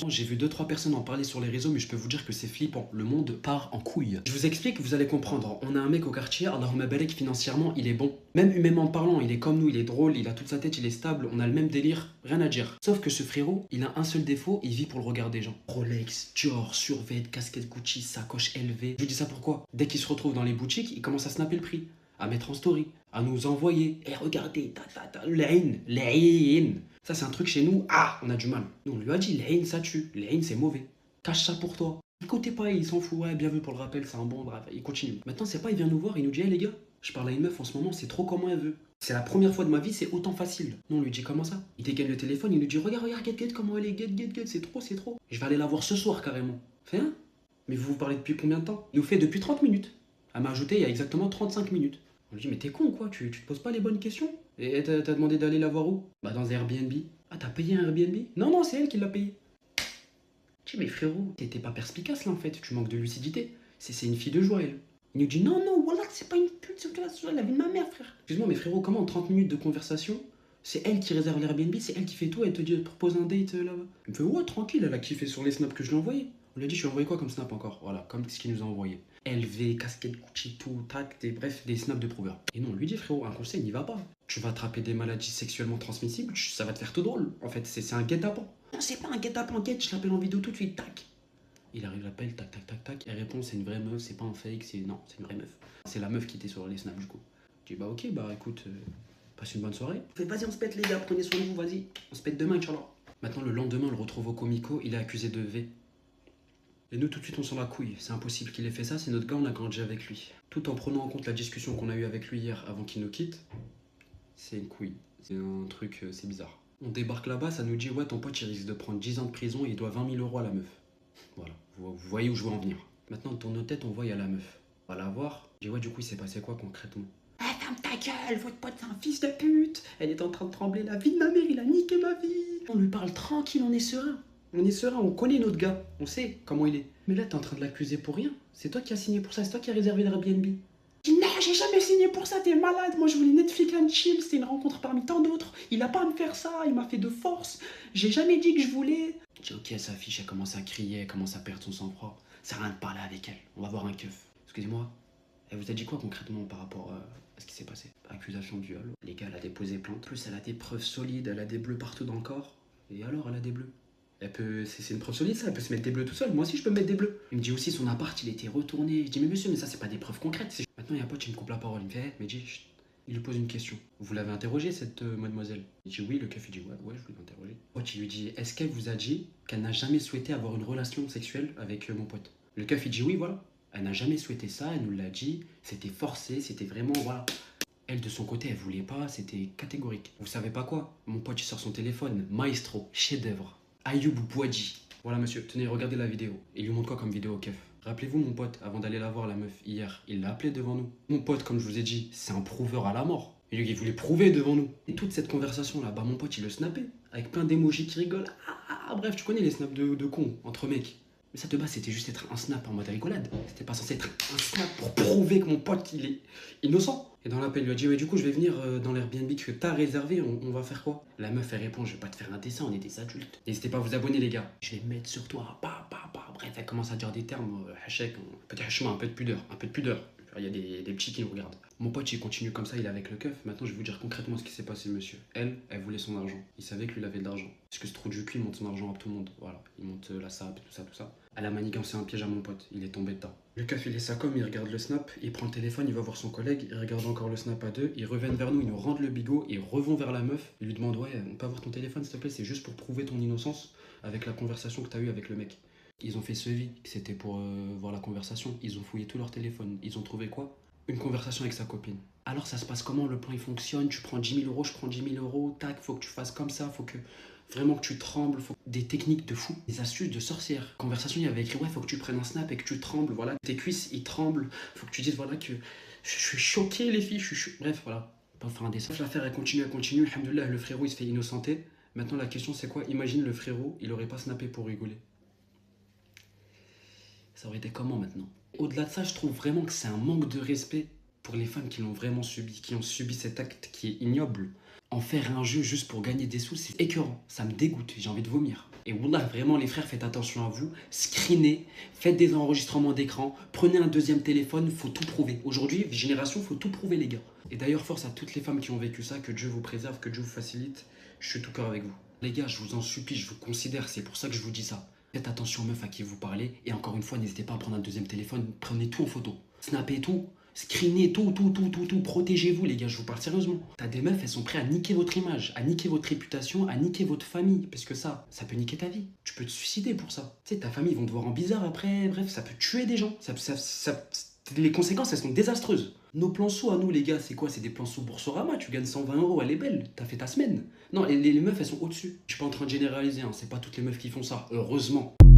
J'ai vu 2-3 personnes en parler sur les réseaux, mais je peux vous dire que c'est flippant. Le monde part en couille. Je vous explique, vous allez comprendre. On a un mec au quartier, Allahumma barik, financièrement, il est bon. Même humainement parlant, il est comme nous, il est drôle, il a toute sa tête, il est stable, on a le même délire, rien à dire. Sauf que ce frérot, il a un seul défaut, il vit pour le regard des gens. Rolex, Dior, survêt, casquette Gucci, sacoche LV. Je vous dis ça pourquoi? Dès qu'il se retrouve dans les boutiques, il commence à snapper le prix, à mettre en story, à nous envoyer. Et regardez, l'aïn. Ça, c'est un truc chez nous, on a du mal. Nous, on lui a dit, l'aïn, ça tue. L'aïn, c'est mauvais. Cache ça pour toi. Écoutez pas, il s'en fout. Ouais, bien vu pour le rappel, c'est un bon, bref, il continue. Maintenant, c'est pas, il vient nous voir, il nous dit, hey les gars, je parle à une meuf en ce moment, c'est trop comment elle veut. C'est la première fois de ma vie, c'est autant facile. Non, on lui dit comment ça? Il dégaine le téléphone, il nous dit, regarde, get, comment elle est, get, c'est trop, c'est trop. Je vais aller la voir ce soir carrément. Fait un? Mais vous vous parlez depuis combien de temps? Il nous fait depuis 30 minutes. Elle m'a ajouté il y a exactement 35 minutes. On lui dit, mais t'es con quoi, tu te poses pas les bonnes questions? Et t'as demandé d'aller la voir où? Bah dans un Airbnb. Ah t'as payé un Airbnb? Non, non, c'est elle qui l'a payé. Je dis, mais frérot, t'es pas perspicace là en fait, tu manques de lucidité. C'est une fille de joie elle. Il nous dit, non, non, voilà, c'est pas une pute, c'est la vie de ma mère frère. Excuse-moi, mais frérot, comment en 30 minutes de conversation, c'est elle qui réserve l'Airbnb, c'est elle qui fait tout, elle te dit, elle te propose un date là-bas. Il me fait, ouais, tranquille, elle a kiffé sur les snaps que je lui ai envoyés. On lui a dit, je lui ai envoyé quoi comme snap encore? Voilà, comme ce qu'il nous a envoyé. LV, casquette Gucci, tout, tac, bref, des snaps de prouveurs. Et non, on lui dit, frérot, un conseil, n'y va pas. Tu vas attraper des maladies sexuellement transmissibles, ça va te faire tout drôle. En fait, c'est un guet-apens. Non, c'est pas un guet-apens, je l'appelle en vidéo tout de suite, tac. Il arrive, l'appel, tac, tac, tac, tac. Elle répond, c'est une vraie meuf, c'est pas un fake, non, c'est une vraie meuf. C'est la meuf qui était sur les snaps du coup. Je dis, bah ok, bah écoute, passe une bonne soirée. Fait, vas-y, on se pète les gars, prenez soin de vous, vas-y. On se pète demain, Inch'Allah. Maintenant, le lendemain, on le retrouve au Comico, il est accusé de V. Et nous, tout de suite, on s'en la couille. C'est impossible qu'il ait fait ça, c'est notre gars, on a grandi avec lui. Tout en prenant en compte la discussion qu'on a eue avec lui hier avant qu'il nous quitte, c'est une couille. C'est un truc, c'est bizarre. On débarque là-bas, ça nous dit, ouais, ton pote, il risque de prendre 10 ans de prison et il doit 20 000 euros à la meuf. Voilà, vous voyez où je veux en venir. Maintenant, de nos têtes, on voit, il y a la meuf. On va la voir. Je dis, ouais, du coup, il s'est passé quoi concrètement? Ah, ferme ta gueule, votre pote, c'est un fils de pute. Elle est en train de trembler, la vie de ma mère, il a niqué ma vie. On lui parle tranquille, on est serein. On est serein, on connaît notre gars, on sait comment il est. Mais là, t'es en train de l'accuser pour rien. C'est toi qui as signé pour ça, c'est toi qui as réservé l'Airbnb. Je dis, non, j'ai jamais signé pour ça, t'es malade. Moi, je voulais Netflix and chill, c'était une rencontre parmi tant d'autres. Il a pas à me faire ça, il m'a fait de force. J'ai jamais dit que je voulais. Je dis, ok, sa fiche, elle commence à crier, elle commence à perdre son sang-froid. Ça sert à rien de parler avec elle, on va voir un keuf. Excusez-moi, elle vous a dit quoi concrètement par rapport à ce qui s'est passé? Accusation de viol. Les gars, elle a déposé plainte. En plus, elle a des preuves solides, elle a des bleus partout dans le corps. Et alors, elle a des bleus. Elle peut, c'est une preuve solide ça, elle peut se mettre des bleus tout seul. Moi aussi, je peux me mettre des bleus. Il me dit aussi son appart, il était retourné. Je dis, mais monsieur, mais ça, c'est pas des preuves concrètes. Maintenant, il y a un pote, il me coupe la parole. Il me fait, mais dit, chut. Il lui pose une question. Vous l'avez interrogée, cette mademoiselle? Il dit oui, le keuf, il dit ouais, je l'ai interrogée. Pote, il lui dit, est-ce qu'elle vous a dit qu'elle n'a jamais souhaité avoir une relation sexuelle avec mon pote? Le keuf, il dit oui, voilà. Elle n'a jamais souhaité ça, elle nous l'a dit, c'était forcé, c'était vraiment, voilà. Elle, de son côté, elle voulait pas, c'était catégorique. Vous savez pas quoi? Mon pote, il sort son téléphone, maestro, chef-d'œuvre, Ayoub Bouadji. Voilà, monsieur, tenez, regardez la vidéo. Il lui montre quoi comme vidéo au keuf? Rappelez-vous, mon pote, avant d'aller la voir, la meuf, hier, il l'a appelée devant nous. Mon pote, comme je vous ai dit, c'est un prouveur à la mort. Il voulait prouver devant nous. Et toute cette conversation là, bah mon pote, il le snappait, avec plein d'émojis qui rigolent. Bref, tu connais les snaps de cons, entre mecs. Mais ça de base, c'était juste être un snap en mode rigolade. C'était pas censé être un snap pour prouver que mon pote, il est innocent. Et dans l'appel, il lui a dit, ouais, du coup, je vais venir dans l'Airbnb que t'as réservé, on va faire quoi? La meuf, elle répond, je vais pas te faire un dessin, on est des adultes. N'hésitez pas à vous abonner, les gars. Je vais me mettre sur toi, Bref, elle commence à dire des termes, hachek, un peu de hachement, un peu de pudeur, un peu de pudeur. Il y a des petits qui nous regardent. Mon pote, il continue comme ça, il est avec le keuf. Maintenant, je vais vous dire concrètement ce qui s'est passé, monsieur. Elle voulait son argent. Il savait que lui, il avait de l'argent. Parce que ce trou du cul, il monte son argent à tout le monde. Voilà, il monte la SAP, tout ça. Elle a manigancé un piège à mon pote. Il est tombé dedans. Le keuf, il est sa com, il regarde le snap, il prend le téléphone, il va voir son collègue, il regarde encore le snap à deux, ils reviennent vers nous, ils nous rendent le bigot, ils revont vers la meuf, ils lui demandent, ouais, on peut avoir ton téléphone, s'il te plaît, c'est juste pour prouver ton innocence avec la conversation que t'as eue avec le mec. Ils ont fait suivi, c'était pour voir la conversation. Ils ont fouillé tout leur téléphone. Ils ont trouvé quoi? Une conversation avec sa copine. Alors ça se passe comment? Le plan il fonctionne? Tu prends 10 000 euros, je prends 10 000 euros. Tac, faut que tu fasses comme ça. Faut que vraiment que tu trembles. Faut des techniques de fou. Des astuces de sorcière. Conversation, il y avait écrit ouais, faut que tu prennes un snap et que tu trembles. Voilà, tes cuisses ils tremblent. Faut que tu dises voilà que je suis choqué les filles. Bref, voilà. Pas faire un dessin. L'affaire elle continue. Alhamdoulilah, le frérot il se fait innocenter. Maintenant la question c'est quoi? Imagine le frérot, il aurait pas snappé pour rigoler. Ça aurait été comment maintenant? Au-delà de ça, je trouve vraiment que c'est un manque de respect pour les femmes qui l'ont vraiment subi, qui ont subi cet acte qui est ignoble. En faire un jeu juste pour gagner des sous, c'est écœurant. Ça me dégoûte, j'ai envie de vomir. Et wallah, vraiment les frères, faites attention à vous. Screenez, faites des enregistrements d'écran, prenez un deuxième téléphone, faut tout prouver. Aujourd'hui, génération, faut tout prouver les gars. Et d'ailleurs, force à toutes les femmes qui ont vécu ça, que Dieu vous préserve, que Dieu vous facilite. Je suis tout cœur avec vous. Les gars, je vous en supplie, je vous considère, c'est pour ça que je vous dis ça. Faites attention aux meufs à qui vous parlez. Et encore une fois, n'hésitez pas à prendre un deuxième téléphone, prenez tout en photo. Snappez tout. Screenez tout. Protégez-vous, les gars, je vous parle sérieusement. T'as des meufs, elles sont prêtes à niquer votre image, à niquer votre réputation, à niquer votre famille. Parce que ça peut niquer ta vie. Tu peux te suicider pour ça. Tu sais, ta famille, ils vont te voir en bizarre après. Bref, ça peut tuer des gens. Les conséquences, elles sont désastreuses. Nos plans sous à nous, les gars, c'est quoi? C'est des plans sous Boursorama. Tu gagnes 120 euros, elle est belle. T'as fait ta semaine. Non, les meufs, elles sont au-dessus. Je suis pas en train de généraliser, hein. C'est pas toutes les meufs qui font ça. Heureusement.